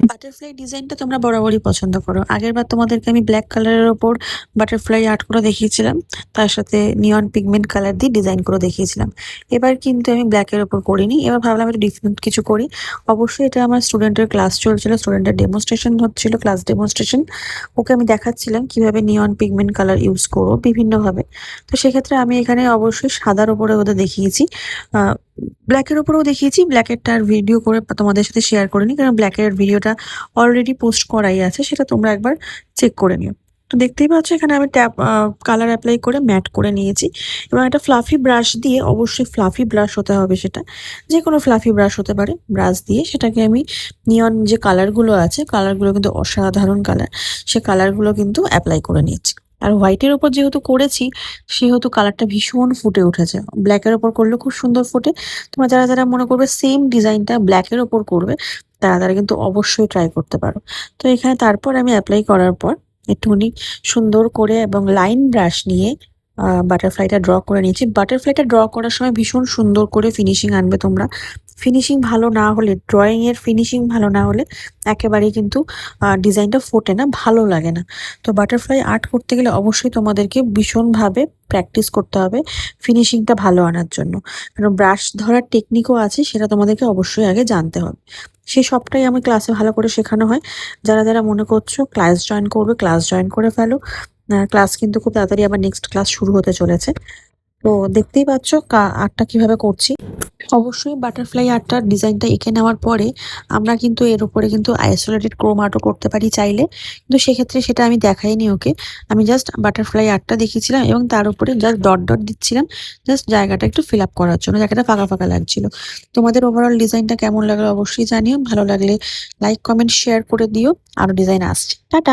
Butterfly ডিজাইনটা তোমরা বরাবরই পছন্দ করো। আগেরবার তোমাদেরকে আমি ব্ল্যাক কালারের ওপর বাটারফ্লাই আর্ট করে দেখিয়েছিলাম, তার সাথে নিয়ন পিগমেন্ট কালার দিয়ে ডিজাইন করে দেখিয়েছিলাম। এবার কিন্তু আমি ব্ল্যাকের ওপর করিনি, এবার ভাবলাম একটু ডিফারেন্ট কিছু করি। অবশ্যই এটা আমার স্টুডেন্টের ক্লাস চলছিল, স্টুডেন্টের ডেমনস্ট্রেশন হচ্ছিল, ক্লাস ডেমনস্ট্রেশন। ওকে আমি দেখাচ্ছিলাম কিভাবে নিয়ন পিগমেন্ট কালার ইউজ করবো বিভিন্নভাবে। তো সেক্ষেত্রে আমি এখানে অবশ্যই সাদার ওপরে ওদের দেখিয়েছি, ব্ল্যাকের ওপরেও দেখিয়েছি। ব্ল্যাকেরটা আর ভিডিও করে তোমাদের সাথে শেয়ার করে নিই, কারণ ব্ল্যাকের ভিডিওটা অলরেডি পোস্ট করাই আছে, সেটা তোমরা একবার চেক করে নিও। তো দেখতেই পাচ্ছ এখানে আমি ট্যাপ কালার অ্যাপ্লাই করে ম্যাট করে নিয়েছি, এবং একটা ফ্লাফি ব্রাশ দিয়ে, অবশ্যই ফ্লাফি ব্রাশ হতে হবে, সেটা যে কোনো ফ্লাফি ব্রাশ হতে পারে, ব্রাশ দিয়ে সেটাকে আমি নিয়ন যে কালারগুলো আছে, কালারগুলো কিন্তু অসাধারণ কালার, সে কালারগুলো কিন্তু অ্যাপ্লাই করে নিয়েছি। আর হোয়াইটের ওপর যেহেতু করেছি, সেহেতু কালারটা ভীষণ ফুটে উঠেছে। ব্ল্যাকের ওপর করলে খুব সুন্দর ফোটে। তোমরা যারা যারা মনে করবে সেম ডিজাইনটা ব্ল্যাকের ওপর করবে, তারা তারা কিন্তু অবশ্যই ট্রাই করতে পারো। তো এখানে তারপর আমি অ্যাপ্লাই করার পর একটুখানি সুন্দর করে এবং লাইন ব্রাশ নিয়ে বাটারফ্লাইটা ড্র করে নিয়েছি। বাটারফ্লাইটা ড্র করার সময় ভীষণ সুন্দর করে ফিনিশিং আনবে তোমরা। ফিনিশিং ভালো না হলে, ড্রয়িং এর ফিনিশিং ভালো না হলে একেবারেই কিন্তু ডিজাইনটা ফোটে না, ভালো লাগে না। তো বাটারফ্লাই আর্ট করতে গেলে অবশ্যই তোমাদেরকে ভীষণভাবে প্র্যাকটিস করতে হবে ফিনিশিংটা ভালো আনার জন্য। কারণ ব্রাশ ধরার টেকনিকও আছে, সেটা তোমাদেরকে অবশ্যই আগে জানতে হবে। সেই সবটাই আমার ক্লাসে ভালো করে শেখানো হয়। যারা যারা মনে করছো ক্লাস জয়েন করবে, ক্লাস জয়েন করে ফেলো। ক্লাস কিন্তু খুব তাড়াতাড়ি আবার নেক্সট ক্লাস শুরু হতে চলেছে। তো দেখতেই পাচ্ছ আর্টটা কিভাবে করছি। অবশ্যই বাটারফ্লাই আর্টটার ডিজাইনটা এঁকে নেওয়ার পরে আমরা কিন্তু এর উপরে কিন্তু আইসোলেটেড ক্রোম আর্টও করতে পারি চাইলে, কিন্তু সেক্ষেত্রে সেটা আমি দেখাইনি ওকে। আমি জাস্ট বাটারফ্লাই আর্টটা দেখিয়েছিলাম এবং তার উপরে জাস্ট ডট ডট দিচ্ছিলাম, জাস্ট জায়গাটা একটু ফিল আপ করার জন্য, জায়গাটা ফাঁকা ফাঁকা লাগছিল। তোমাদের ওভারঅল ডিজাইনটা কেমন লাগলো অবশ্যই জানিও। ভালো লাগলে লাইক কমেন্ট শেয়ার করে দিও। আরো ডিজাইন আসছে। টাটা।